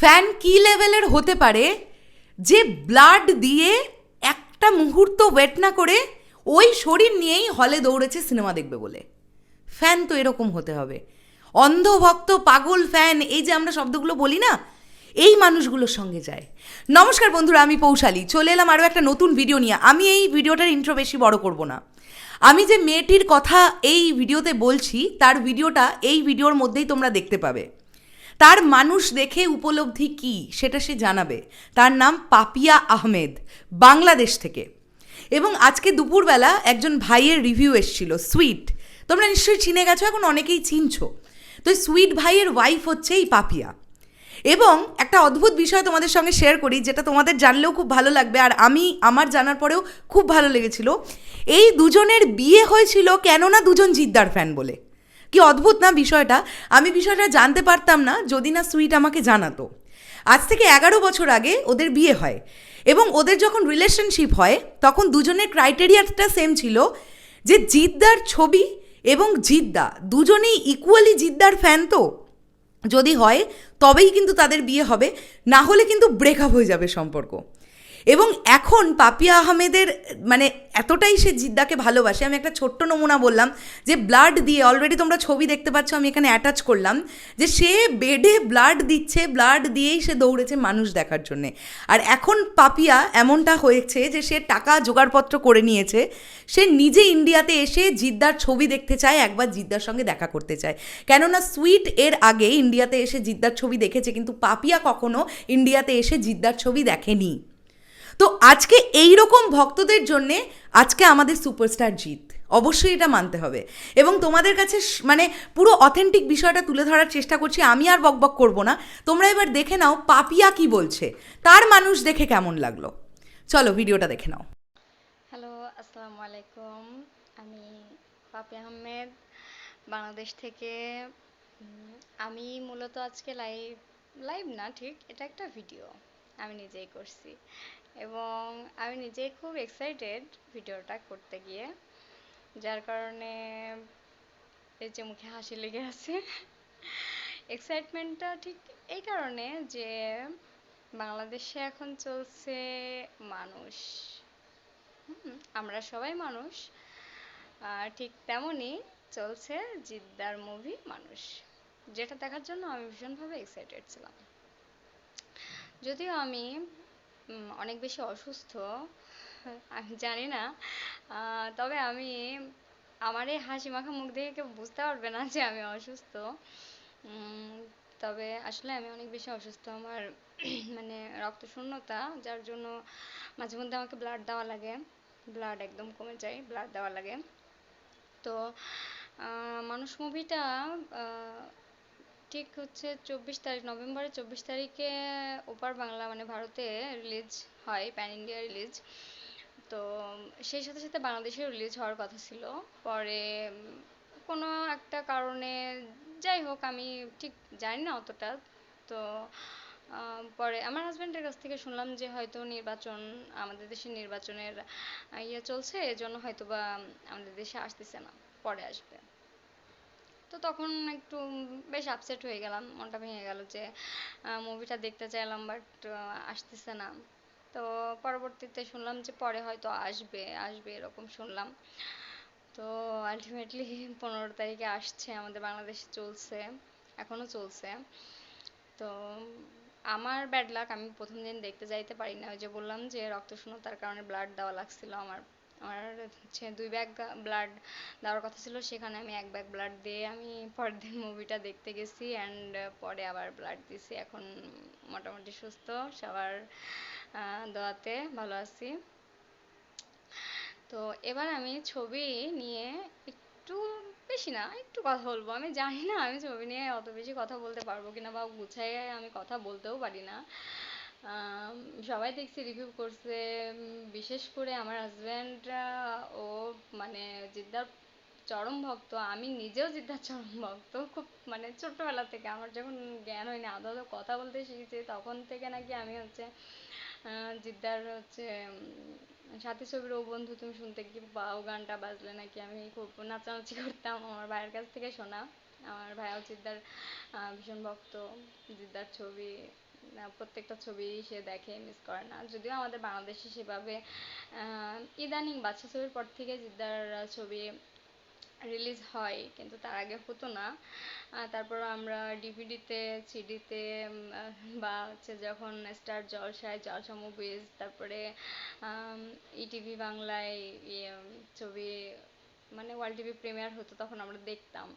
Fan কি লেভেলের হতে পারে যে ব্লাড দিয়ে একটা মুহূর্ত ওয়েট না করে ওই শরীর নিয়েই হলে দৌড়েছে সিনেমা দেখবে বলে। ফ্যান তো এরকম হতে হবে, অন্ধভক্ত পাগল ফ্যান, এই যে আমরা শব্দগুলো বলি না, এই মানুষগুলোর সঙ্গে যায়। নমস্কার বন্ধুরা, আমি পৌশালী চলে এলাম আরও একটা নতুন ভিডিও নিয়ে। আমি এই ভিডিওটার ইন্ট্রো বেশি বড় করব না। আমি যে মেয়েটির কথা এই ভিডিওতে বলছি তার ভিডিওটা এই ভিডিওর মধ্যেই তোমরা দেখতে পাবে। তার মানুষ দেখে উপলব্ধি কি সেটা সে জানাবে। তার নাম পাপিয়া আহমেদ, বাংলাদেশ থেকে। এবং আজকে দুপুরবেলা একজন ভাইয়ের রিভিউ এসেছিল, সুইট, তোমরা নিশ্চয়ই চিনে গেছো, এখন অনেকেই চিনছো। তো সুইট ভাইয়ের ওয়াইফ হচ্ছে এই পাপিয়া। এবং একটা অদ্ভুত বিষয় তোমাদের সঙ্গে শেয়ার করি, যেটা তোমাদের জানলেও খুব ভালো লাগবে, আর আমার জানার পরেও খুব ভালো লেগেছিল। এই দুজনের বিয়ে হয়েছিল কেননা দুজন জিদ্দার ফ্যান বলে। কি অদ্ভুত না বিষয়টা! আমি বিষয়টা জানতে পারতাম না যদি না সুইট আমাকে জানাতো। আজ থেকে 11 বছর আগে ওদের বিয়ে হয়, এবং ওদের যখন রিলেশনশিপ হয় তখন দুজনের ক্রাইটেরিয়াটা সেম ছিল, যে জিদ্দার ছবি এবং জিদ্দা দুজনেই ইকুয়ালি জিদ্দার ফ্যান। তো যদি হয় তবেই কিন্তু তাদের বিয়ে হবে, না হলে কিন্তু ব্রেকআপ হয়ে যাবে সম্পর্ক। এবং এখন পাপিয়া আহমেদের মানে এতটাই সে জিদ্দাকে ভালোবাসে, আমি একটা ছোট্ট নমুনা বললাম, যে ব্লাড দিয়ে অলরেডি তোমরা ছবি দেখতে পাচ্ছ, আমি এখানে অ্যাটাচ করলাম, যে সে বেডে ব্লাড দিচ্ছে, ব্লাড দিয়েই সে দৌড়েছে মানুষ দেখার জন্যে। আর এখন পাপিয়া এমনটা হয়েছে যে সে টাকা জোগাড়পত্র করে নিয়েছে, সে নিজে ইন্ডিয়াতে এসে জিদ্দার ছবি দেখতে চায়, একবার জিদ্দার সঙ্গে দেখা করতে চায়। কেননা সুইট এর আগে ইন্ডিয়াতে এসে জিদ্দার ছবি দেখেছে, কিন্তু পাপিয়া কখনো ইন্ডিয়াতে এসে জিদ্দার ছবি দেখেনি। তো আজকে এই রকম ভক্তদের জন্যে আজকে আমাদের সুপারস্টার জিৎ, অবশ্যই এটা মানতে হবে। এবং তোমাদের কাছে মানে পুরো অথেন্টিক বিষয়টা তুলে ধরার চেষ্টা করছি। আমি আর বকবক করব না, তোমরা এবার দেখে নাও পাপিয়া কি বলছে, তার মানুষ দেখে কেমন লাগলো। চলো ভিডিওটা দেখে নাও। হ্যালো, আসসালামু আলাইকুম। আমি পাপি আহমেদ, বাংলাদেশ থেকে। উম, আমি মূলত আজকে লাইভ লাইভ না, ঠিক এটা একটা ভিডিও আমি নিজেই করছি, এবং আমি নিজেই খুব এক্সাইটেড ভিডিওটা করতে গিয়ে, যার কারণে এই যে মুখে হাসি লেগে আছে। এক্সাইটমেন্টটা ঠিক এই কারণে যে বাংলাদেশে এখন চলছে মানুষ। আমরা সবাই মানুষ, আর ঠিক তেমনই চলছে জিদ্দার মুভি মানুষ, যেটা দেখার জন্য আমি ভীষণভাবে এক্সাইটেড ছিলাম। যদিও আমি অনেক বেশি অসুস্থ, আমি জানি না, তবে আমি আমার এই হাসি মাখা মুখ দেখে কেউ বুঝতে পারবে না যে আমি অসুস্থ। উম, তবে আসলে আমি অনেক বেশি অসুস্থ। আমার মানে রক্ত শূন্যতা, যার জন্য মাঝে মধ্যে আমাকে ব্লাড দেওয়া লাগে, ব্লাড একদম কমে যায়, ব্লাড দেওয়া লাগে। তো মানুষ মুভিটা ঠিক হচ্ছে 24 তারিখ, নভেম্বরের 24 তারিখে ওপার বাংলা মানে ভারতে রিলিজ হয়, প্যান ইন্ডিয়া রিলিজ। তো সেই সাথে সাথে বাংলাদেশেও রিলিজ হওয়ার কথা ছিল। পরে কোনো একটা কারণে, যাই হোক আমি ঠিক জানি না অতটা। তো পরে আমার হাজব্যান্ডের কাছ থেকে শুনলাম যে হয়তো নির্বাচন, আমাদের দেশের নির্বাচনের ইয়ে চলছে, এজন্য হয়তো বা আমাদের দেশে আসতেছে না, পরে আসবে। তো তখন একটু বেশ আপসেট হয়ে গেলাম, মনটা ভেঙে গেল যে মুভিটা দেখতে চাইলাম বাট আসতেছে না। তো পরবর্তীতে শুনলাম যে পরে হয়তো আসবে আসবে এরকম শুনলাম। তো আলটিমেটলি 15 তারিখে আসছে, আমাদের বাংলাদেশে চলছে, এখনো চলছে। তো আমার ব্যাড লাক, আমি প্রথম দিন দেখতে যাইতে পারি না। ওই যে বললাম যে রক্ত শূন্যতার কারণে ব্লাড দেওয়া লাগছিল আমার। আমার হচ্ছে 2 ব্যাগ ব্লাড দেওয়ার কথা ছিল, সেখানে আমি 1 ব্যাগ ব্লাড দিয়ে আমি পরের দিন মুভিটা দেখতে গেছি, অ্যান্ড পরে আবার ব্লাড দিছি। এখন মোটামুটি সুস্থ, সবার দোয়াতে ভালো আছি। তো এবার আমি ছবি নিয়ে একটু, বেশি না একটু কথা বলবো। আমি জানি না আমি ছবি নিয়ে অত বেশি কথা বলতে পারবো কিনা, বা গুছাইয়ে আমি কথা বলতেও পারি না। আম, সবাই দেখছি রিভিউ করছে, বিশেষ করে আমার হাজব্যান্ডরা, ও মানে জিদ্দার চরম ভক্ত। আমি নিজেও জিদ্দার চরম ভক্ত, খুব মানে ছোট্টবেলা থেকে। আমার যখন জ্ঞান হয়নি, আদৌ আদৌ কথা বলতে শিখেছি, তখন থেকে নাকি আমি হচ্ছে জিদ্দার হচ্ছে সাথী ছবির ও বন্ধু তুমি শুনতে কি পাও গানটা বাজলে নাকি আমি খুব নাচানাচি করতাম, আমার ভাইয়ের কাছ থেকে শোনা। আমার ভাইয়াও জিদ্দার ভীষণ ভক্ত, জিদ্দার ছবি প্রত্যেকটা ছবি সে দেখে, মিস করে না। যদিও আমাদের বাংলাদেশে সেভাবে ইদানিং বাচ্চা ছবির পর থেকে জিদ্দার ছবি রিলিজ হয়, কিন্তু তার আগে হতো না। তারপর আমরা ডিভিডিতে, সিডিতে বা হচ্ছে যখন স্টার জলসায়, জলসা মুভিজ, তারপরে ইটিভি বাংলায় ছবি মানে ওয়ার্ল্ড টিভি প্রিমিয়ার হতো, তখন আমরা দেখতাম।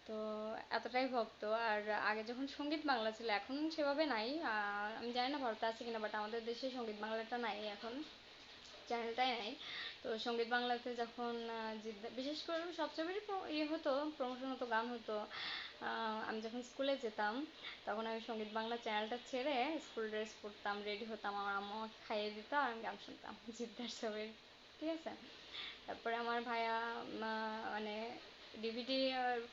তো এতটাই ভক্ত। আর আগে যখন সঙ্গীত বাংলা ছিল, এখন সেভাবে নাই, আমি জানি না ভারতে আছে কিনা, বাট আমাদের দেশে সঙ্গীত বাংলাটা নাই এখন, চ্যানেলটাই নাই। তো সঙ্গীত বাংলাতে যখন বিশেষ করে সব ছবিরই ইয়ে হতো, প্রমোশন হতো, গান হতো। আমি যখন স্কুলে যেতাম তখন আমি সঙ্গীত বাংলা চ্যানেলটা ছেড়ে স্কুল ড্রেস পরতাম, রেডি হতাম, আমার আম্মু আমাকে খাইয়ে দিত আর আমি গান শুনতাম জিদ্দার ছবির। ঠিক আছে। তারপরে আমার ভাইয়া মানে ডিভিডি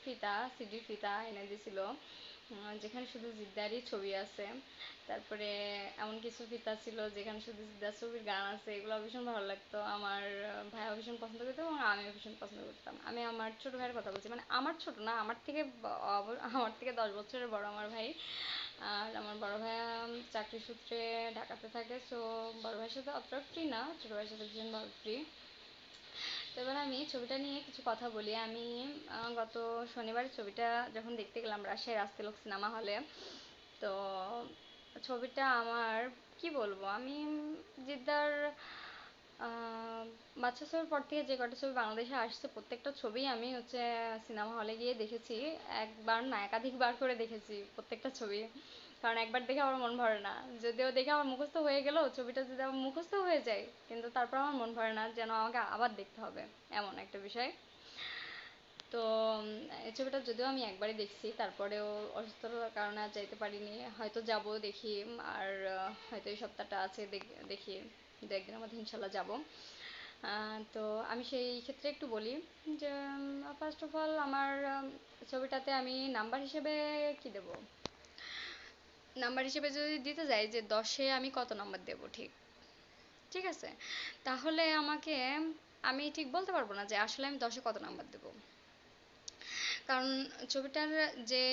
ফিতা, সিডি ফিতা এনে দিয়েছিল, যেখানে শুধু জিদ্দারই ছবি আছে। তারপরে এমন কিছু ফিতা ছিল যেখানে শুধু জিদ্দার ছবির গান আছে, এগুলো ভীষণ ভালো লাগতো। আমার ভাইয়া ভীষণ পছন্দ করতো এবং আমিও ভীষণ পছন্দ করতাম। আমি আমার ছোট ভাইয়ের কথা বলছি, মানে আমার ছোট না, আমার থেকে 10 বছরের বড় আমার ভাই। আর আমার বড় ভাইয়া চাকরি সূত্রে ঢাকাতে থাকে, সো বড় ভাইয়ের সাথে অতটা ফ্রি না, ছোট ভাইয়ের সাথে ভীষণ ভালো ফ্রি। তো এবার আমি ছবিটা নিয়ে কিছু কথা বলি। আমি গত শনিবার ছবিটা যখন দেখতে গেলাম রাজশাহী রাজতিলক সিনেমা হলে, তো ছবিটা আমার কি বলবো, আমি জিদ্দার বাচ্চা ছবির পর থেকে যে কটা ছবি বাংলাদেশে আসছে প্রত্যেকটা ছবি আমি হচ্ছে সিনেমা হলে গিয়ে দেখেছি। একবার না, একাধিকবার করে দেখেছি প্রত্যেকটা ছবি, কারণ একবার দেখে আমার মন ভরে না। যদিও দেখে আমার মুখস্থ হয়ে গেলেও ছবিটা যদি আমার মুখস্থ হয়ে যায়, কিন্তু তারপর আমার মন ভরে না, যেন আমাকে আবার দেখতে হবে, এমন একটা বিষয়। তো এই ছবিটা যদিও আমি একবারই দেখছি, তারপরেও অসুস্থতার কারণে আর যাইতে পারিনি। হয়তো যাব, দেখি। আর হয়তো এই সপ্তাহটা আছে, দেখি দু একদিনের মধ্যে ইনশাল্লাহ যাব। তো আমি সেই ক্ষেত্রে একটু বলি যে ফার্স্ট অফ অল আমার ছবিটাতে আমি নাম্বার হিসেবে কি দেব, নাম্বার হিসেবে যদি দিতে যাই যে 10-এ আমি কত নাম্বার দেব, ঠিক ঠিক আছে, তাহলে আমি ঠিক বলতে পারবো না যে আসলে আমি 10-এ কত নাম্বার দেব। কারণ ছবিটার যে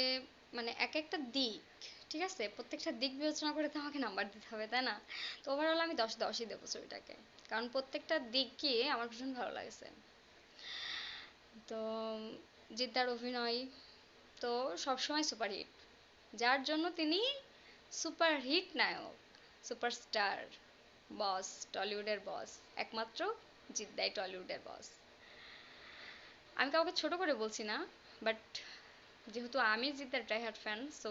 মানে এক একটা দিক, ঠিক আছে, প্রত্যেকটা দিক বিবেচনা করে তো আমাকে নাম্বার দিতে হবে, তাই না? তো ওভারঅল আমি 10-10ই দেবো ছবিটাকে, কারণ প্রত্যেকটা দিকই আমার ভীষণ ভালো লাগছে। তো জিদ্দার অভিনয় তো সবসময় সুপারহিট, যার জন্য তিনি সুপারহিট নায়ক, সুপারস্টার, বস, টলিউডের বস, একমাত্র জিদ্দাই টলিউডের বস। আমি কাউকে ছোট করে বলছি না, বাট যেহেতু আমি জিদ্দার ডাইহার্ট ফ্যান, সো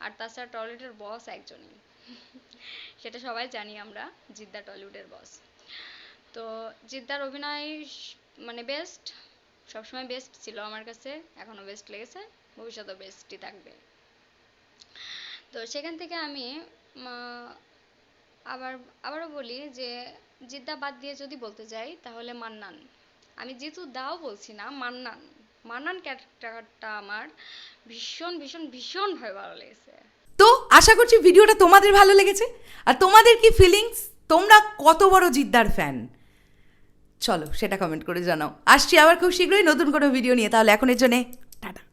আর তাছাড়া টলিউডের বস একজনই, সেটা সবাই জানি আমরা, জিদ্দা টলিউডের বস। তো জিদ্দার অভিনয় মানে বেস্ট, সবসময় বেস্ট ছিল আমার কাছে, এখনো বেস্ট লেগেছে, ভবিষ্যতেও বেস্টই থাকবে। তো সেখান থেকে আমি আবারও বলি যে জিদ্দা বাদ দিয়ে যদি বলতে যাই তাহলে মান্নান, আমি জিতু দাও বলছি না, মান্নান, মান্নান ক্যারেক্টারটা আমার ভীষণ ভীষণ ভীষণ ভাবে ভালো লেগেছে। তো আশা করছি ভিডিওটা তোমাদের ভালো লেগেছে। আর তোমাদের কি ফিলিংস, তোমরা কত বড় জিদ্দার ফ্যান, চলো সেটা কমেন্ট করে জানাও। আসছি আবার খুব শীঘ্রই নতুন কোনো ভিডিও নিয়ে, তাহলে এখনের জন্যে টাটা।